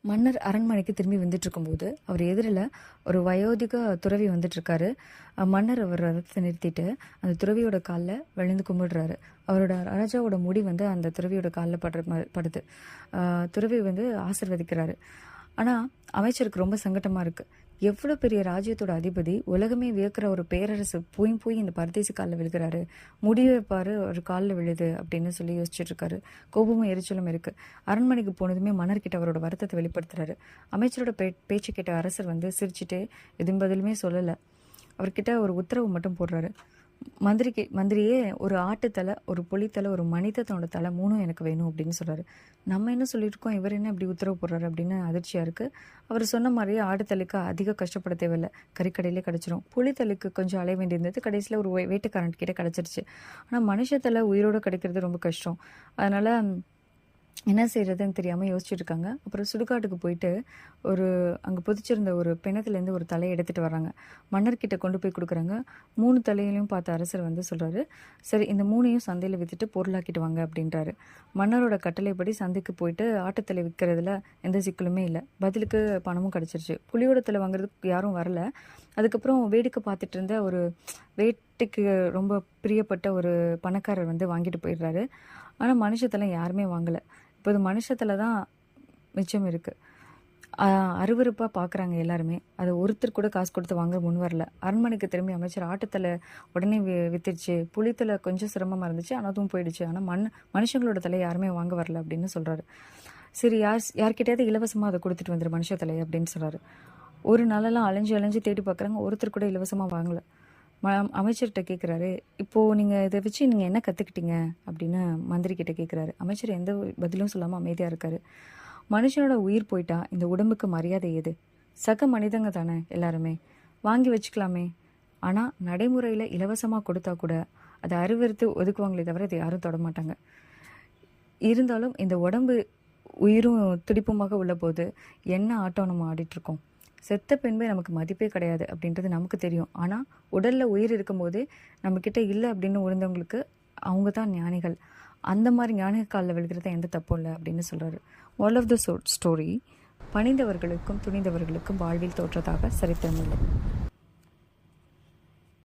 மன்னர் அரண்மனைக்கு திரும்பி வந்துட்டு இருக்கும்போது அவர் எதிரில் ஒரு வயோதிக துறவி வந்துட்டு இருக்காரு. மன்னர் அவர் ரதத்தை நிறுத்திட்டு அந்த துறவியோட காலில் விழுந்து கும்பிடுறாரு. அவரோட ராஜாவோட முடி வந்து அந்த துறவியோட காலில் படுது. துறவி வந்து ஆசிர்வதிக்கிறாரு. ஆனால் அமைச்சருக்கு ரொம்ப சங்கடமாக இருக்குது. எவ்வளோ பெரிய ராஜ்யத்தோட அதிபதி, உலகமே வியக்கிற ஒரு பேரரசு போய் இந்த பரதேசி காலில் விழுகிறாரு, முடிவை பாரு ஒரு காலில் விழுது அப்படின்னு சொல்லி யோசிச்சுட்டு இருக்காரு. கோபமும் எரிச்சலும் இருக்குது. அரண்மனைக்கு போனதுமே மன்னர்கிட்ட அவரோட வருத்தத்தை வெளிப்படுத்துறாரு. அமைச்சரோட பேச்சு கேட்ட அரசர் வந்து சிரிச்சுட்டு எதுவும் பதிலுமே சொல்லலை. அவர்கிட்ட ஒரு உத்தரவு மட்டும் போடுறாரு. மந்திரியே, ஒரு ஆட்டுத்தலை, ஒரு புலித்தலை, ஒரு மனிதத்தோட தலை 3 எனக்கு வேணும் அப்படின்னு சொல்கிறாரு. நம்ம என்ன சொல்லியிருக்கோம், இவர் என்ன இப்படி உத்தரவு போடுறாரு அப்படின்னு அதிர்ச்சியாக இருக்குது. அவர் சொன்ன மாதிரியே ஆட்டுத்தலைக்கு அதிக கஷ்டப்பட தேவையில்லை, கறிக்கடையிலே கிடச்சிரும். புலித்தலைக்கு கொஞ்சம் அலைய வேண்டியிருந்தது, கடைசியில் ஒரு வேட்டுக்காரன் கிட்டே கிடச்சிருச்சு. ஆனால் மனுஷத்தலை உயிரோடு கிடைக்கிறது ரொம்ப கஷ்டம். அதனால் என்ன செய்கிறதுன்னு தெரியாமல் யோசிச்சுட்டு இருக்காங்க. அப்புறம் சுடுகாட்டுக்கு போயிட்டு அங்கே புதிச்சிருந்த ஒரு பிணத்துலேருந்து ஒரு தலையை எடுத்துகிட்டு வராங்க. மன்னர்கிட்ட கொண்டு போய் கொடுக்குறாங்க. 3 தலையிலையும் பார்த்த அரசர் வந்து சொல்கிறாரு, சரி இந்த 3ஐயும் சந்தையில் விற்றுட்டு பொருளாக்கிட்டு வாங்க அப்படின்றாரு. மன்னரோட கட்டளைப்படி சந்தைக்கு போயிட்டு ஆட்டுத்தலை விற்கிறதுல எந்த சிக்கலுமே இல்லை. பதிலுக்கு பணமும் கிடச்சிருச்சு. புலியோட தலை வாங்குறதுக்கு யாரும் வரல. அதுக்கப்புறம் வேடிக்கை பார்த்துட்டு இருந்த ஒரு வேட்டைக்கு ரொம்ப பிரியப்பட்ட ஒரு பணக்காரர் வந்து வாங்கிட்டு போயிடுறாரு. ஆனால் மனுஷத்தலை யாருமே வாங்கலை. இப்போது மனுஷத்தில் தான் மிச்சம் இருக்குது. அருவருப்பாக பார்க்குறாங்க எல்லாருமே. அதை ஒருத்தர் கூட காசு கொடுத்து வாங்க முன் வரல. அரண்மனைக்கு திரும்பி அமைச்சர் ஆட்டுத்தலை உடனே வித்துடுச்சு, புலித்தலை கொஞ்சம் சிரமமாக இருந்துச்சு, ஆனால் அதுவும் போயிடுச்சு. ஆனால் மனுஷங்களோட தலை யாருமே வாங்க வரல அப்படின்னு சொல்கிறாரு. சரி, யார்கிட்டயாவது இலவசமாக அதை கொடுத்துட்டு வந்துரு மனுஷ தலை அப்படின்னு சொல்கிறாரு. ஒரு நாளெல்லாம் அலைஞ்சு தேடி பார்க்குறாங்க, ஒருத்தர் கூட இலவசமாக வாங்கலை. அமைச்சர்கிட்ட கேட்குறாரு, இப்போது நீங்கள் இதை வச்சு நீங்கள் என்ன கற்றுக்கிட்டீங்க அப்படின்னு மந்திரி கிட்ட கேட்குறாரு. அமைச்சர் எந்த பதிலும் சொல்லாமல் அமைதியாக இருக்காரு. மனுஷனோட உயிர் போயிட்டா இந்த உடம்புக்கு மரியாதை எது? சக மனிதங்க தானே எல்லாருமே, வாங்கி வச்சுக்கலாமே. ஆனால் நடைமுறையில் இலவசமாக கொடுத்தா கூட அதை அருவருத்து ஒதுக்குவாங்களே தவிர அதை யாரும் தொடமாட்டாங்க. இருந்தாலும் இந்த உடம்பு உயிரும் துடிப்புமாக உள்ள போது என்ன ஆட்டம் நம்ம ஆடிட்டுருக்கோம். செத்த பெண்பே நமக்கு மதிப்பே கிடையாது அப்படின்றது நமக்கு தெரியும். ஆனால் உடலில் உயிர் இருக்கும்போது நம்மக்கிட்ட இல்லை அப்படின்னு உணர்ந்தவங்களுக்கு அவங்க தான் ஞானிகள். அந்த மாதிரி ஞானிகள் காலில் விழுகிறது எந்த தப்பும் இல்லை அப்படின்னு சொல்கிறாரு. ஆல் ஆஃப் த ஸ்டோரி, பணிந்தவர்களுக்கும் துணிந்தவர்களுக்கும் வாழ்வில் தோற்றதாக சரித்திரமில்லை.